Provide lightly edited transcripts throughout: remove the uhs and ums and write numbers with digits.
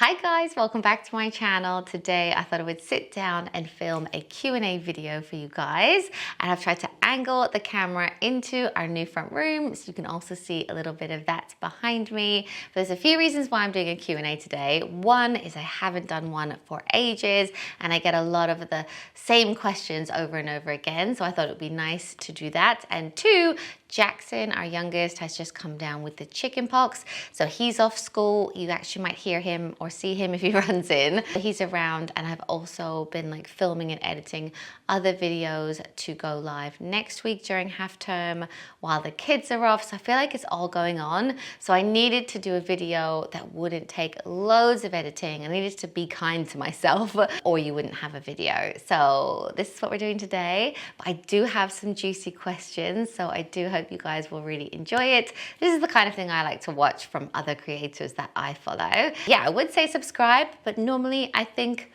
Hi guys, welcome back to my channel. Today I thought I would sit down and film a Q&A video for you guys, and I've tried to angle the camera into our new front room so you can also see a little bit of that behind me. But there's a few reasons why I'm doing a Q&A today. One is I haven't done one for ages and I get a lot of the same questions over and over again, so I thought it would be nice to do that. And two, Jackson, our youngest, has just come down with the chicken pox, so he's off school. You actually might hear him or see him if he runs in. He's around, and I've also been like filming and editing other videos to go live next week during half term while the kids are off, so I feel like it's all going on. So I needed to do a video that wouldn't take loads of editing. I needed to be kind to myself or you wouldn't have a video. So this is what we're doing today. But I do have some juicy questions, so I do hope you guys will really enjoy it. This is the kind of thing I like to watch from other creators that I follow. Yeah, I would say subscribe, but normally I think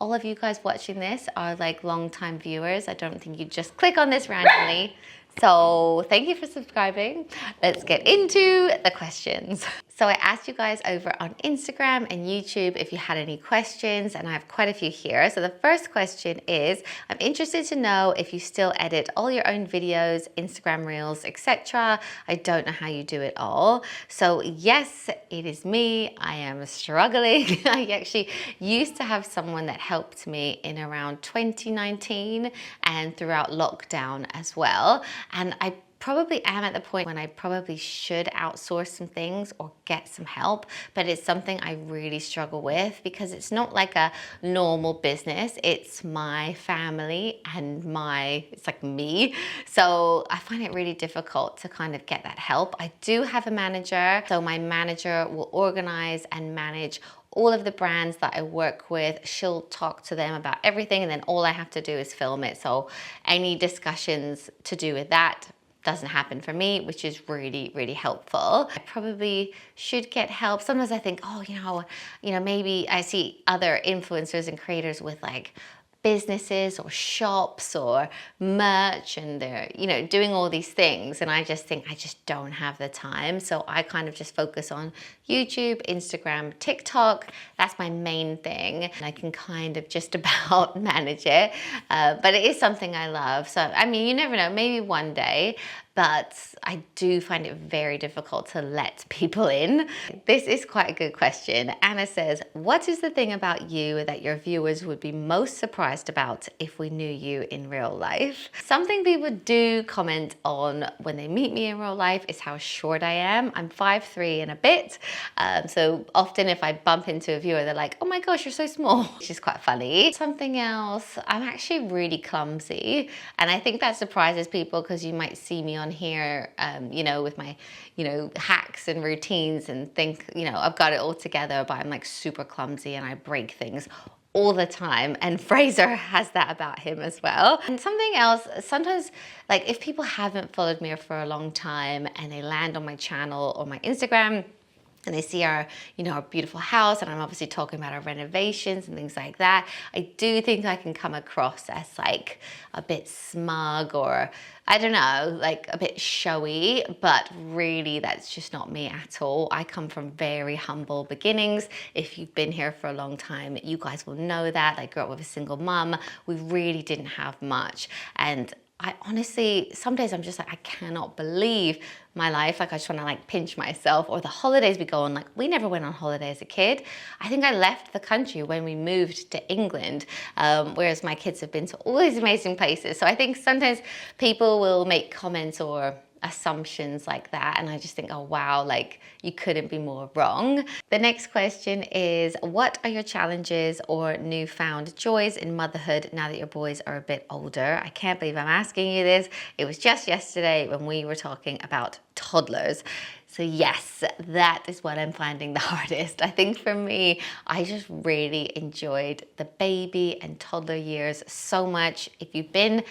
all of you guys watching this are like long-time viewers. I don't think you just click on this randomly. So thank you for subscribing. Let's get into the questions. So I asked you guys over on Instagram and YouTube if you had any questions, and I have quite a few here. So the first question is, I'm interested to know if you still edit all your own videos, Instagram Reels, etc. I don't know how you do it all. So yes, it is me. I am struggling. I actually used to have someone that helped me in around 2019 and throughout lockdown as well. And I probably am at the point when I probably should outsource some things or get some help, but it's something I really struggle with because it's not like a normal business. It's my family and it's like me. So I find it really difficult to kind of get that help. I do have a manager, so my manager will organize and manage all of the brands that I work with. She'll talk to them about everything, and then all I have to do is film it. So any discussions to do with that doesn't happen for me, which is really, really helpful. I probably should get help. Sometimes I think, oh, maybe I see other influencers and creators with like businesses or shops or merch, and they're doing all these things, and I just think I just don't have the time. So I kind of just focus on YouTube, Instagram, TikTok. That's my main thing, and I can kind of just about manage it, but it is something I love. So I mean, you never know, maybe one day, but I do find it very difficult to let people in. This is quite a good question. Anna says, what is the thing about you that your viewers would be most surprised about if we knew you in real life? Something people do comment on when they meet me in real life is how short I am. I'm 5'3" and a bit. So often if I bump into a viewer, they're like, oh my gosh, you're so small, which is quite funny. Something else, I'm actually really clumsy. And I think that surprises people because you might see me on here, with my, hacks and routines and think, I've got it all together, but I'm like super clumsy and I break things all the time. And Fraser has that about him as well. And something else, sometimes like if people haven't followed me for a long time and they land on my channel or my Instagram, and they see our beautiful house, and I'm obviously talking about our renovations and things like that, I do think I can come across as like a bit smug, or I don't know, like a bit showy, but really that's just not me at all. I come from very humble beginnings. If you've been here for a long time, you guys will know that. I grew up with a single mum. We really didn't have much, and I honestly, some days I'm just like, I cannot believe my life. Like I just want to like pinch myself. Or the holidays we go on, like we never went on holiday as a kid. I think I left the country when we moved to England, whereas my kids have been to all these amazing places. So I think sometimes people will make comments or assumptions like that, and I just think, oh wow, like you couldn't be more wrong. The next question is, what are your challenges or newfound joys in motherhood now that your boys are a bit older? I can't believe I'm asking you this. It was just yesterday when we were talking about toddlers. So yes, that is what I'm finding the hardest. I think for me, I just really enjoyed the baby and toddler years so much. If you've been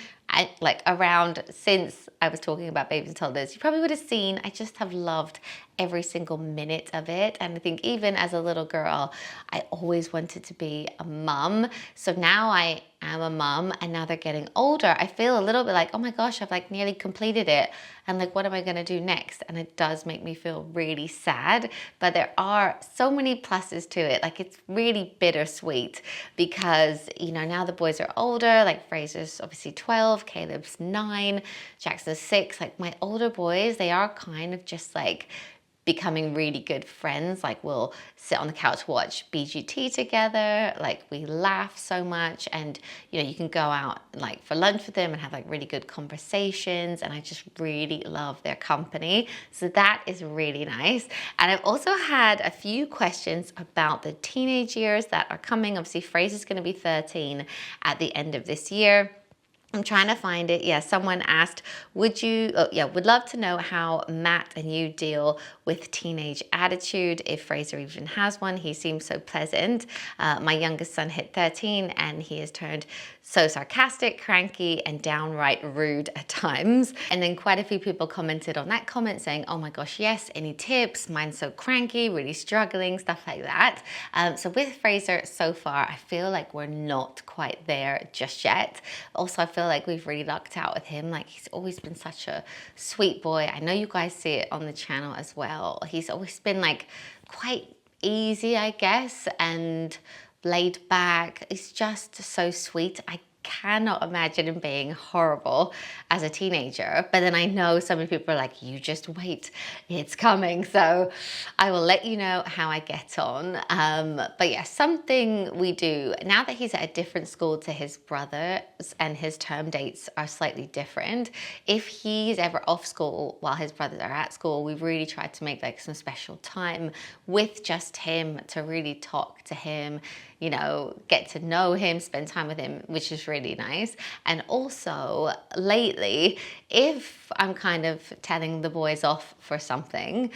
like around since I was talking about babies and toddlers, you probably would have seen I just have loved every single minute of it. And I think even as a little girl, I always wanted to be a mum. So now I am a mum, and now they're getting older. I feel a little bit like, oh my gosh, I've like nearly completed it. And like, what am I going to do next? And it does make me feel really sad. But there are so many pluses to it. Like, it's really bittersweet because, you know, now the boys are older. Like, Fraser's obviously 12, Caleb's 9, Jackson's 6. Like, my older boys, they are kind of just like becoming really good friends. Like, we'll sit on the couch, watch BGT together. Like, we laugh so much, and you know, you can go out like for lunch with them and have like really good conversations, and I just really love their company. So that is really nice. And I've also had a few questions about the teenage years that are coming. Obviously, Fraser's going to be 13 at the end of this year. I'm trying to find it. Yeah, someone asked, would love to know how Matt and you deal with teenage attitude, if Fraser even has one. He seems so pleasant. My youngest son hit 13 and he has turned so sarcastic, cranky, and downright rude at times. And then quite a few people commented on that comment saying, oh my gosh, yes, any tips? Mine's so cranky, really struggling, stuff like that. So with Fraser so far, I feel like we're not quite there just yet. Also, I feel like we've really lucked out with him. Like, he's always been such a sweet boy. I know you guys see it on the channel as well. He's always been like quite easy, I guess, and laid back. He's just so sweet. I cannot imagine him being horrible as a teenager. But then I know so many people are like, you just wait, it's coming. So I will let you know how I get on. But yeah, something we do now that he's at a different school to his brothers and his term dates are slightly different. If he's ever off school while his brothers are at school, we really try to make like some special time with just him to really talk to him, you know, get to know him, spend time with him, which is really nice. And also lately, if I'm kind of telling the boys off for something,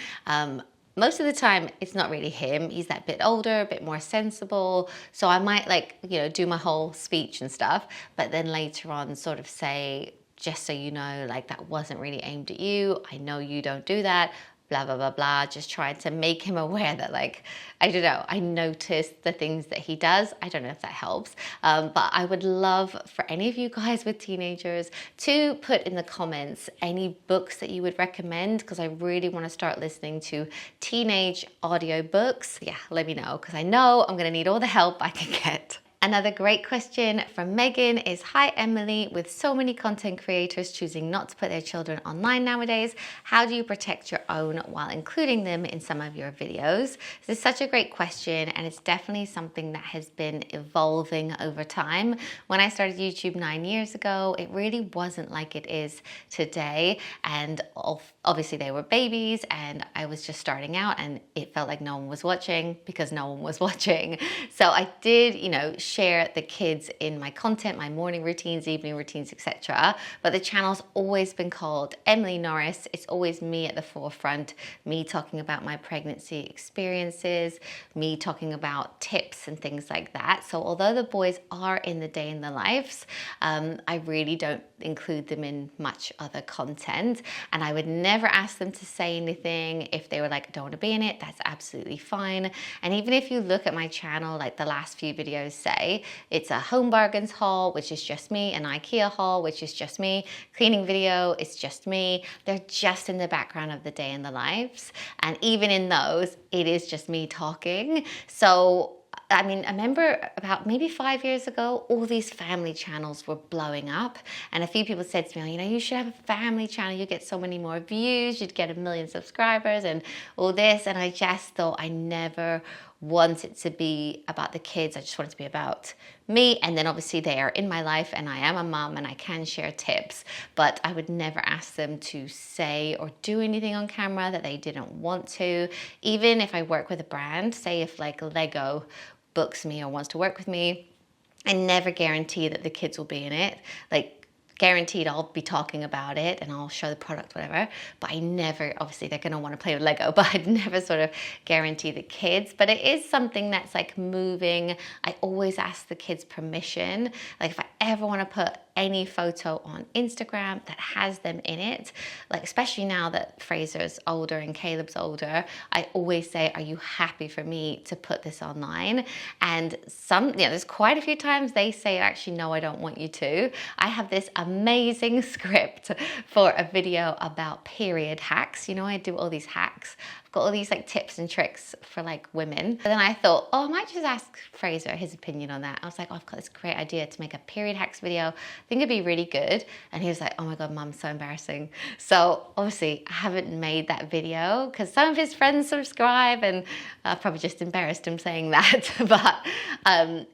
most of the time it's not really him. He's that bit older, a bit more sensible. So I might like, you know, do my whole speech and stuff, but then later on sort of say, just so you know, like, that wasn't really aimed at you. I know you don't do that. Blah, blah, blah, blah. Just trying to make him aware that, like, I don't know, I notice the things that he does. I don't know if that helps. But I would love for any of you guys with teenagers to put in the comments any books that you would recommend, because I really want to start listening to teenage audio books. Yeah, let me know, because I know I'm going to need all the help I can get. Another great question from Megan is, hi Emily, with so many content creators choosing not to put their children online nowadays, how do you protect your own while including them in some of your videos? This is such a great question, and it's definitely something that has been evolving over time. When I started YouTube 9 years ago, it really wasn't like it is today, and obviously they were babies and I was just starting out, and it felt like no one was watching because no one was watching. So I did, you know, share the kids in my content, my morning routines, evening routines, etc. But the channel's always been called Emily Norris. It's always me at the forefront, me talking about my pregnancy experiences, me talking about tips and things like that. So although the boys are in the day in the lives, I really don't include them in much other content. And I would never ask them to say anything. If they were like, I don't want to be in it, that's absolutely fine. And even if you look at my channel, like the last few videos say, it's a home bargains haul, which is just me, an IKEA haul, which is just me, cleaning video, it's just me. They're just in the background of the day in the lives. And even in those, it is just me talking. So I mean, I remember about maybe 5 years ago, all these family channels were blowing up. And a few people said to me, oh, you know, you should have a family channel. You get so many more views. You'd get 1 million subscribers and all this. And I just thought I never wanted to be about the kids. I just wanted to be about me. And then obviously they are in my life and I am a mom and I can share tips, but I would never ask them to say or do anything on camera that they didn't want to. Even if I work with a brand, say if like Lego books me or wants to work with me, I never guarantee that the kids will be in it. Like, guaranteed I'll be talking about it and I'll show the product, whatever, but I never, obviously they're going to want to play with Lego, but I'd never sort of guarantee the kids. But it is something that's like moving. I always ask the kids permission. Like, if I ever want to put any photo on Instagram that has them in it, like especially now that Fraser's older and Caleb's older, I always say, are you happy for me to put this online? And there's quite a few times they say, actually, no, I don't want you to. I have this amazing script for a video about period hacks. You know, I do all these hacks. I've got all these like tips and tricks for like women. But then I thought, oh, I might just ask Fraser his opinion on that. I was like, oh, I've got this great idea to make a period hacks video. I think it'd be really good. And he was like, oh my God, Mum, so embarrassing. So obviously I haven't made that video because some of his friends subscribe, and I've probably just embarrassed him saying that. But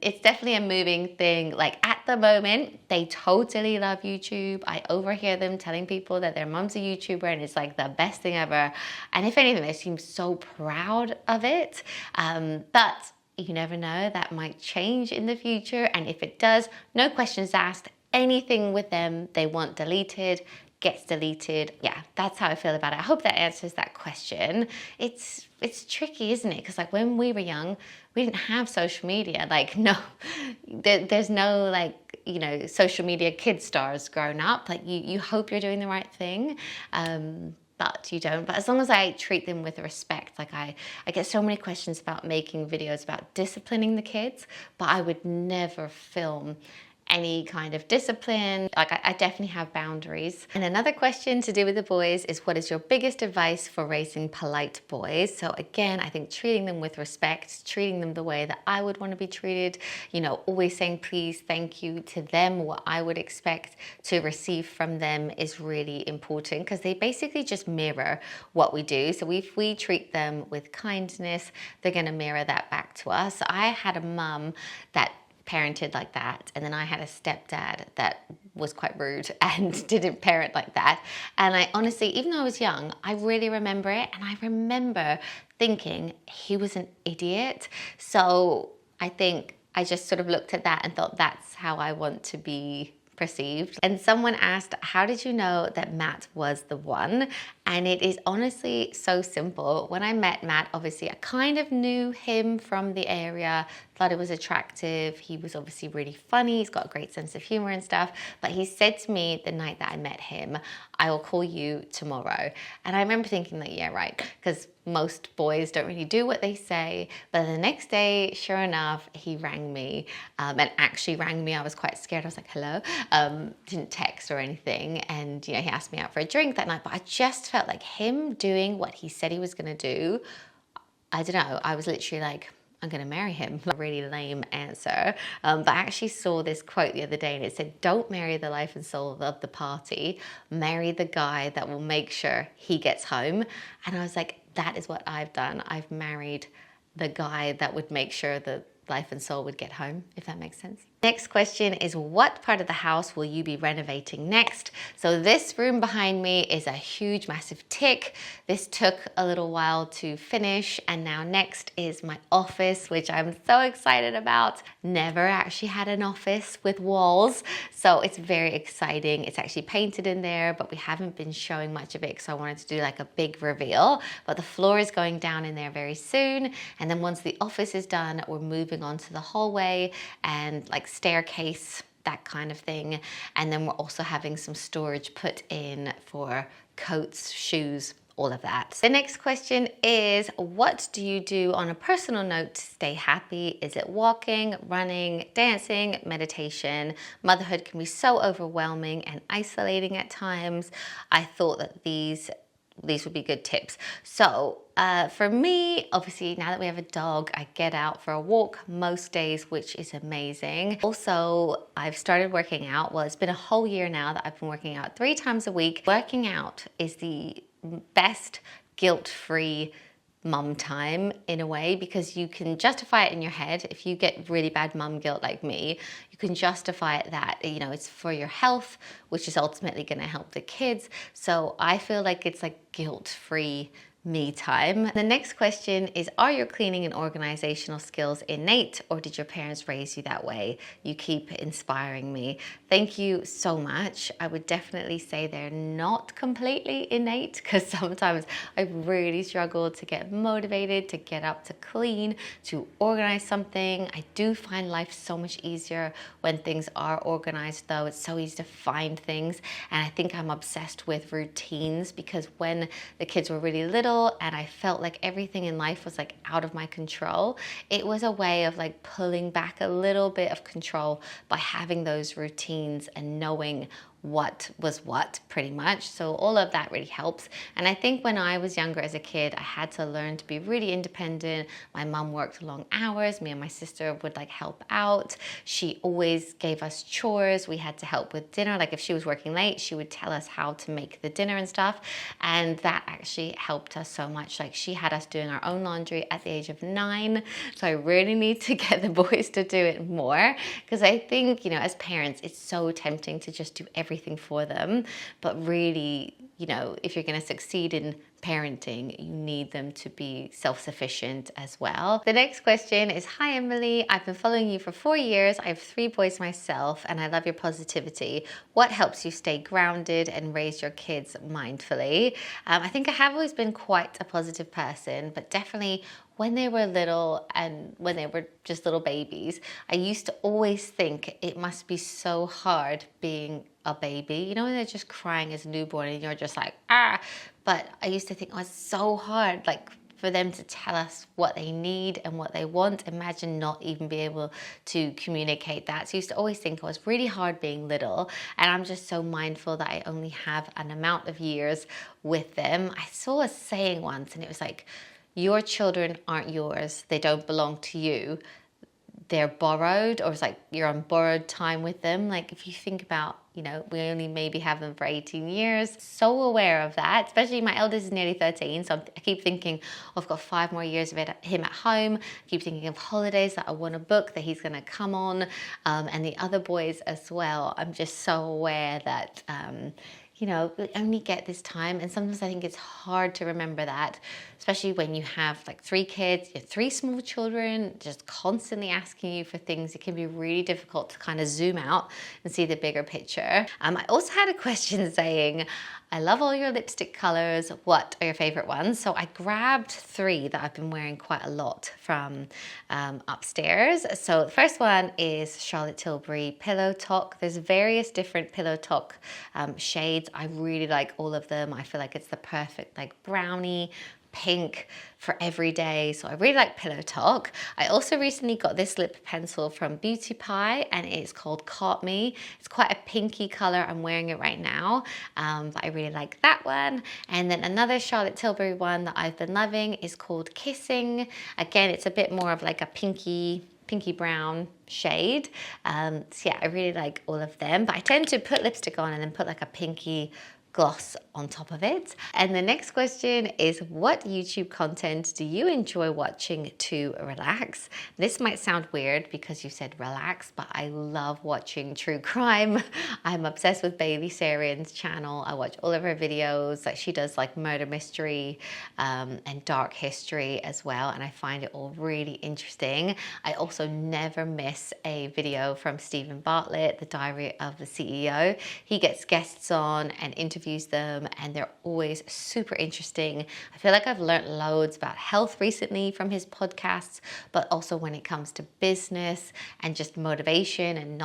it's definitely a moving thing. Like at the moment, they totally love YouTube. I overhear them telling people that their mum's a YouTuber and it's like the best thing ever. And if anything, they seem so proud of it. But you never know, that might change in the future. And if it does, no questions asked, anything with them they want deleted gets deleted. Yeah, that's how I feel about it. I hope that answers that question. It's tricky, isn't it? Because like when we were young, we didn't have social media. Like there's no like, you know, social media kid stars growing up. Like you hope you're doing the right thing. But you don't. But as long as I treat them with respect, like I get so many questions about making videos about disciplining the kids, but I would never film any kind of discipline. Like I definitely have boundaries. And another question to do with the boys is, what is your biggest advice for raising polite boys? So again, I think treating them with respect, treating them the way that I would want to be treated, you know, always saying please, thank you to them, what I would expect to receive from them is really important, because they basically just mirror what we do. So if we treat them with kindness, they're going to mirror that back to us. I had a mum that parented like that, and then I had a stepdad that was quite rude and didn't parent like that. And I honestly, even though I was young, I really remember it, and I remember thinking he was an idiot. So I think I just sort of looked at that and thought, that's how I want to be perceived. And someone asked, how did you know that Matt was the one? And it is honestly so simple. When I met Matt, obviously I kind of knew him from the area, thought it was attractive. He was obviously really funny. He's got a great sense of humor and stuff. But he said to me the night that I met him, I will call you tomorrow. And I remember thinking like, yeah, right. Because most boys don't really do what they say. But the next day, sure enough, he rang me and actually rang me. I was quite scared. I was like, hello. Didn't text or anything. And, you know, he asked me out for a drink that night. But I just felt like him doing what he said he was going to do. I don't know. I was literally like, I'm going to marry him. A really lame answer. But I actually saw this quote the other day, and it said, don't marry the life and soul of the party. Marry the guy that will make sure he gets home. And I was like, that is what I've done. I've married the guy that would make sure the life and soul would get home, if that makes sense. Next question is, what part of the house will you be renovating next? So this room behind me is a huge, massive tick. This took a little while to finish. And now next is my office, which I'm so excited about. Never actually had an office with walls. So it's very exciting. It's actually painted in there, but we haven't been showing much of it because I wanted to do like a big reveal. But the floor is going down in there very soon. And then once the office is done, we're moving on to the hallway and like staircase, that kind of thing. And then we're also having some storage put in for coats, shoes, all of that. The next question is, what do you do on a personal note to stay happy? Is it walking, running, dancing, meditation? Motherhood can be so overwhelming and isolating at times. I thought that these would be good tips. So for me, obviously, now that we have a dog, I get out for a walk most days, which is amazing. Also, I've started working out. Well, it's been a whole year now that I've been working out 3 times a week. Working out is the best guilt-free mum time in a way, because you can justify it in your head. If you get really bad mum guilt like me, you can justify it that, you know, it's for your health, which is ultimately going to help the kids. So I feel like it's like guilt-free me time. The next question is, are your cleaning and organizational skills innate, or did your parents raise you that way? You keep inspiring me. Thank you so much. I would definitely say they're not completely innate, because sometimes I really struggle to get motivated, to get up to clean, to organize something. I do find life so much easier when things are organized though. It's so easy to find things, and I think I'm obsessed with routines, because when the kids were really little and I felt like everything in life was like out of my control, it was a way of like pulling back a little bit of control by having those routines and knowing what was what, pretty much. So all of that really helps. And I think when I was younger as a kid, I had to learn to be really independent. My mum worked long hours. Me and my sister would like help out. She always gave us chores. We had to help with dinner. Like if she was working late, she would tell us how to make the dinner and stuff. And that actually helped us so much. Like she had us doing our own laundry at the age of 9. So I really need to get the boys to do it more, because I think, you know, as parents, it's so tempting to just do everything for them. But really, you know, if you're going to succeed in parenting, you need them to be self-sufficient as well. The next question is, hi Emily, I've been following you for 4 years. I have 3 boys myself and I love your positivity. What helps you stay grounded and raise your kids mindfully? I think I have always been quite a positive person, but definitely when they were little and when they were just little babies, I used to always think it must be so hard being a baby. You know, when they're just crying as a newborn and you're just like, ah. But I used to think, oh, it's so hard, like for them to tell us what they need and what they want. Imagine not even be able to communicate that. So I used to always think it was really hard being little. And I'm just so mindful that I only have an amount of years with them. I saw a saying once and it was like, your children aren't yours. They don't belong to you. They're borrowed, or it's like you're on borrowed time with them. Like if you think about, you know, we only maybe have them for 18 years. So aware of that, especially my eldest is nearly 13. So I keep thinking, oh, I've got 5 more years of him at home. I keep thinking of holidays that I want to book that he's going to come on. And the other boys as well. I'm just so aware that, you know, we only get this time. And sometimes I think it's hard to remember that, especially when you have like 3 kids, you have 3 small children, just constantly asking you for things. It can be really difficult to kind of zoom out and see the bigger picture. I also had a question saying, I love all your lipstick colors. What are your favorite ones? So I grabbed 3 that I've been wearing quite a lot from upstairs. So the first one is Charlotte Tilbury Pillow Talk. There's various different Pillow Talk shades. I really like all of them. I feel like it's the perfect like brownie pink for every day. So I really like Pillow Talk. I also recently got this lip pencil from Beauty Pie and it's called Caught Me. It's quite a pinky color. I'm wearing it right now, but I really like that one. And then another Charlotte Tilbury one that I've been loving is called Kissing. Again, it's a bit more of like a pinky brown shade. So yeah, I really like all of them, but I tend to put lipstick on and then put like a pinky gloss on top of it. And the next question is, what YouTube content do you enjoy watching to relax? This might sound weird because you said relax, but I love watching true crime. I'm obsessed with Bailey Sarian's channel. I watch all of her videos. Like she does like murder mystery and dark history as well, and I find it all really interesting. I also never miss a video from Stephen Bartlett, the Diary of the CEO. He gets guests on and interviews them, and they're always super interesting. I feel like I've learned loads about health recently from his podcasts, but also when it comes to business and just motivation and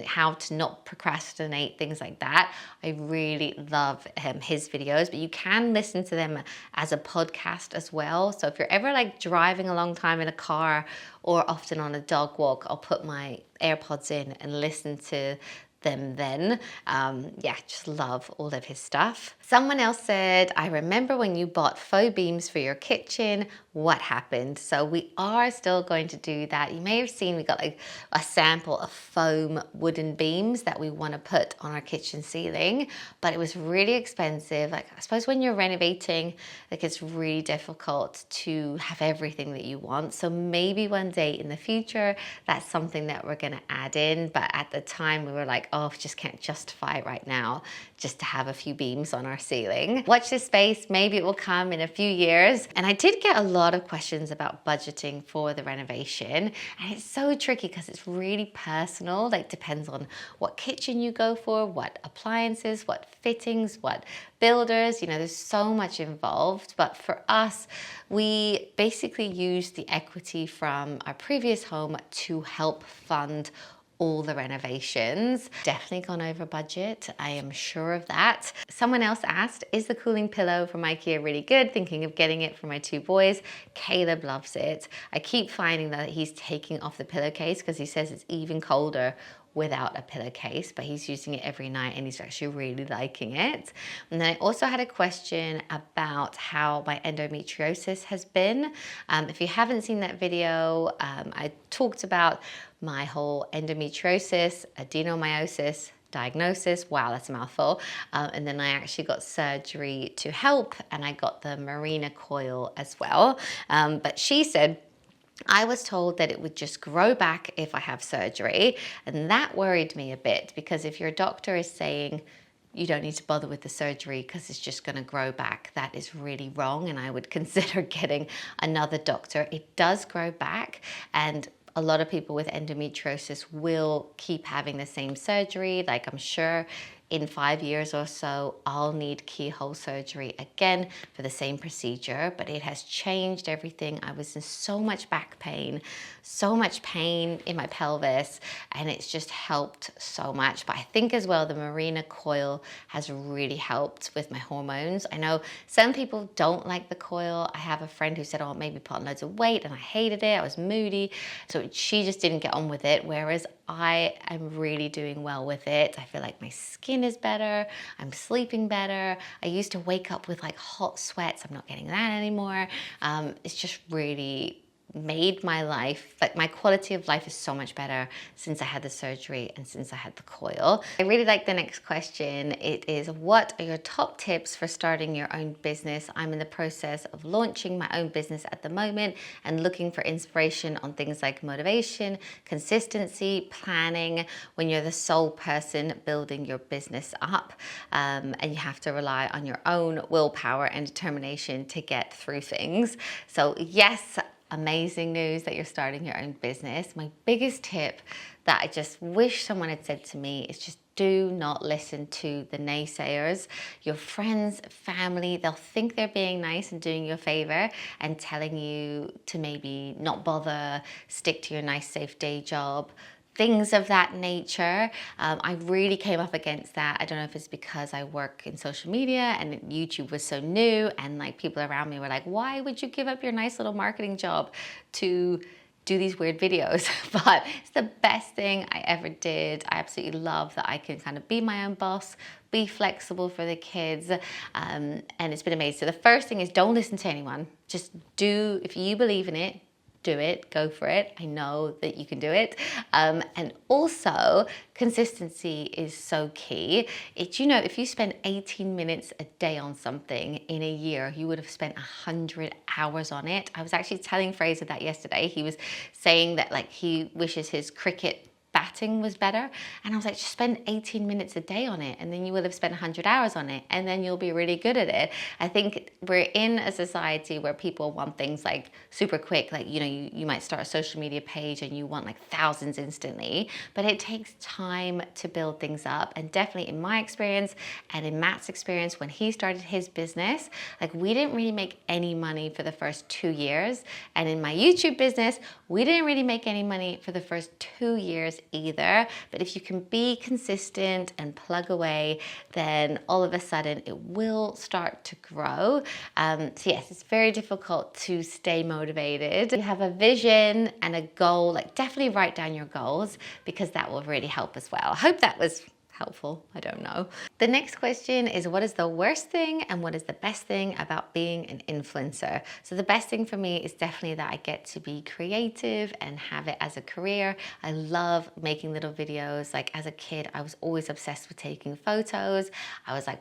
how to not procrastinate, things like that. I really love his videos, but you can listen to them as a podcast as well. So if you're ever like driving a long time in a car or often on a dog walk, I'll put my AirPods in and listen to them then. Yeah, just love all of his stuff. Someone else said, I remember when you bought faux beams for your kitchen. What happened? So we are still going to do that. You may have seen we got like a sample of foam wooden beams that we want to put on our kitchen ceiling, but it was really expensive. Like I suppose when you're renovating, like it's really difficult to have everything that you want. So maybe one day in the future, that's something that we're going to add in. But at the time we were like, oh, just can't justify it right now just to have a few beams on our ceiling. Watch this space, maybe it will come in a few years. And I did get a lot of questions about budgeting for the renovation. And it's so tricky because it's really personal, like depends on what kitchen you go for, what appliances, what fittings, what builders, you know, there's so much involved. But for us, we basically used the equity from our previous home to help fund all the renovations. Definitely gone over budget, I am sure of that. Someone else asked, is the cooling pillow from IKEA really good? Thinking of getting it for my 2 boys. Caleb loves it. I keep finding that he's taking off the pillowcase because he says it's even colder without a pillowcase, but he's using it every night and he's actually really liking it. And then I also had a question about how my endometriosis has been. If you haven't seen that video, I talked about my whole endometriosis, adenomyosis, diagnosis. Wow, that's a mouthful. And then I actually got surgery to help, and I got the Mirena coil as well. But she said, I was told that it would just grow back if I have surgery. And that worried me a bit, because if your doctor is saying you don't need to bother with the surgery because it's just going to grow back, that is really wrong. And I would consider getting another doctor. It does grow back, and a lot of people with endometriosis will keep having the same surgery. Like, I'm sure in 5 years or so, I'll need keyhole surgery again for the same procedure, but it has changed everything. I was in so much back pain, so much pain in my pelvis, and it's just helped so much. But I think as well, the Mirena coil has really helped with my hormones. I know some people don't like the coil. I have a friend who said, oh, maybe put on loads of weight, and I hated it. I was moody. So she just didn't get on with it, whereas I am really doing well with it. I feel like my skin is better. I'm sleeping better. I used to wake up with like hot sweats. I'm not getting that anymore. It's just really made my life, like my quality of life is so much better since I had the surgery and since I had the coil. I really like the next question. It is, what are your top tips for starting your own business? I'm in the process of launching my own business at the moment and looking for inspiration on things like motivation, consistency, planning when you're the sole person building your business up, and you have to rely on your own willpower and determination to get through things. So yes, amazing news that you're starting your own business. My biggest tip that I just wish someone had said to me is just do not listen to the naysayers. Your friends, family, they'll think they're being nice and doing you a favor and telling you to maybe not bother, stick to your nice, safe day job, things of that nature. I really came up against that. I don't know if it's because I work in social media and YouTube was so new, and like people around me were like, why would you give up your nice little marketing job to do these weird videos? But it's the best thing I ever did. I absolutely love that I can kind of be my own boss, be flexible for the kids, and it's been amazing. So the first thing is, don't listen to anyone. Just do, if you believe in it, do it, go for it. I know that you can do it. And also, consistency is so key. You know, if you spend 18 minutes a day on something in a year, you would have spent 100 hours on it. I was actually telling Fraser that yesterday. He was saying that like he wishes his cricket batting was better. And I was like, just spend 18 minutes a day on it, and then you will have spent 100 hours on it, and then you'll be really good at it. I think we're in a society where people want things like super quick. Like, you know, you might start a social media page and you want like thousands instantly, but it takes time to build things up. And definitely in my experience and in Matt's experience, when he started his business, like we didn't really make any money for the first 2 years. And in my YouTube business, we didn't really make any money for the first 2 years either. But if you can be consistent and plug away, then all of a sudden it will start to grow. So yes, it's very difficult to stay motivated. You have a vision and a goal, like definitely write down your goals, because that will really help as well. I hope that was helpful. I don't know. The next question is, what is the worst thing and what is the best thing about being an influencer? So the best thing for me is definitely that I get to be creative and have it as a career. I love making little videos. Like as a kid, I was always obsessed with taking photos. I was like,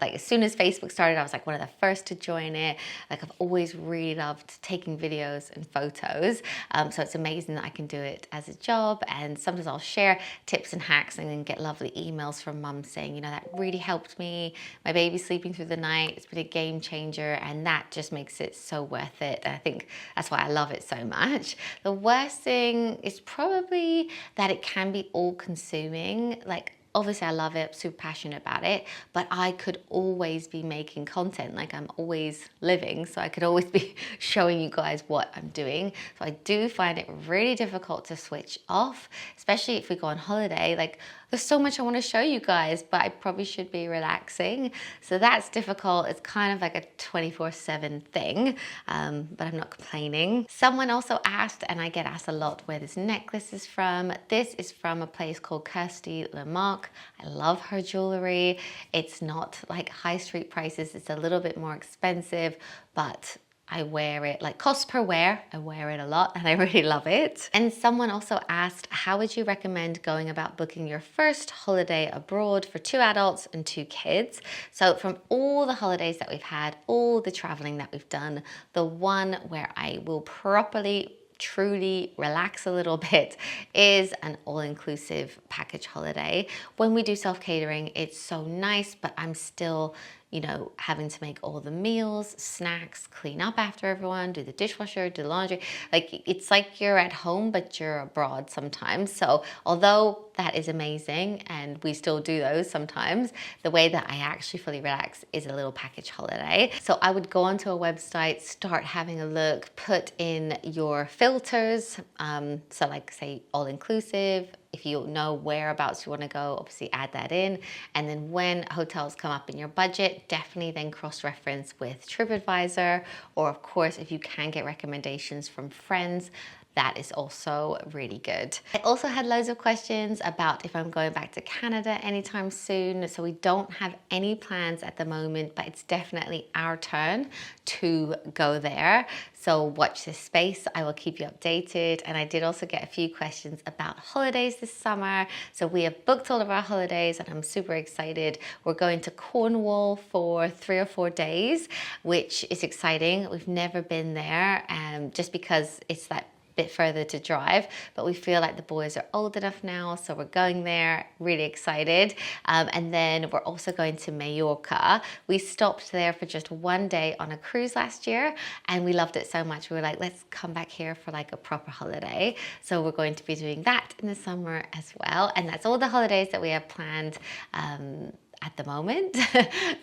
as soon as Facebook started, I was like one of the first to join it. Like I've always really loved taking videos and photos. So it's amazing that I can do it as a job. And sometimes I'll share tips and hacks and then get lovely emails from mum saying, you know, that really helped me. My baby's sleeping through the night. It's been a game changer, and that just makes it so worth it. And I think that's why I love it so much. The worst thing is probably that it can be all consuming. Like obviously I love it, super passionate about it, but I could always be making content. Like I'm always living, so I could always be showing you guys what I'm doing. So I do find it really difficult to switch off, especially if we go on holiday. Like there's so much I want to show you guys, but I probably should be relaxing. So that's difficult. It's kind of like a 24/7 thing, but I'm not complaining. Someone also asked, and I get asked a lot, where this necklace is from. This is from a place called Kirsty Lamarck. I love her jewelry. It's not like high street prices. It's a little bit more expensive, but I wear it, like cost per wear, I wear it a lot and I really love it. And someone also asked, how would you recommend going about booking your first holiday abroad for 2 adults and 2 kids? So from all the holidays that we've had, all the traveling that we've done, the one where I will properly truly relax a little bit is an all-inclusive package holiday. When we do self-catering, it's so nice, but I'm still, you know, having to make all the meals, snacks, clean up after everyone, do the dishwasher, do the laundry. Like it's like you're at home, but you're abroad sometimes. So although that is amazing and we still do those sometimes, the way that I actually fully relax is a little package holiday. So I would go onto a website, start having a look, put in your filters. So like say all inclusive. If you know whereabouts you want to go, obviously add that in. And then when hotels come up in your budget, definitely then cross-reference with TripAdvisor. Or of course, if you can get recommendations from friends, that is also really good. I also had loads of questions about if I'm going back to Canada anytime soon. So we don't have any plans at the moment, but it's definitely our turn to go there. So watch this space, I will keep you updated. And I did also get a few questions about holidays this summer. So we have booked all of our holidays and I'm super excited. We're going to Cornwall for 3 or 4 days, which is exciting. We've never been there, just because it's that bit further to drive, but we feel like the boys are old enough now, so we're going there, really excited. And then we're also going to Mallorca. We stopped there for just 1 day on a cruise last year and we loved it so much. We were like, let's come back here for like a proper holiday. So we're going to be doing that in the summer as well. And that's all the holidays that we have planned at the moment.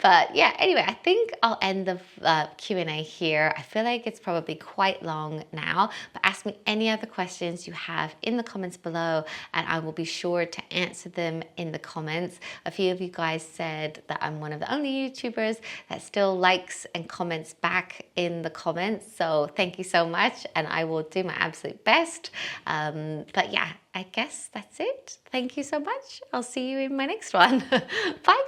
But yeah, anyway, I think I'll end the Q&A here. I feel like it's probably quite long now, but ask me any other questions you have in the comments below and I will be sure to answer them in the comments. A few of you guys said that I'm one of the only YouTubers that still likes and comments back in the comments. So thank you so much and I will do my absolute best. But yeah, I guess that's it. Thank you so much. I'll see you in my next one. Bye guys.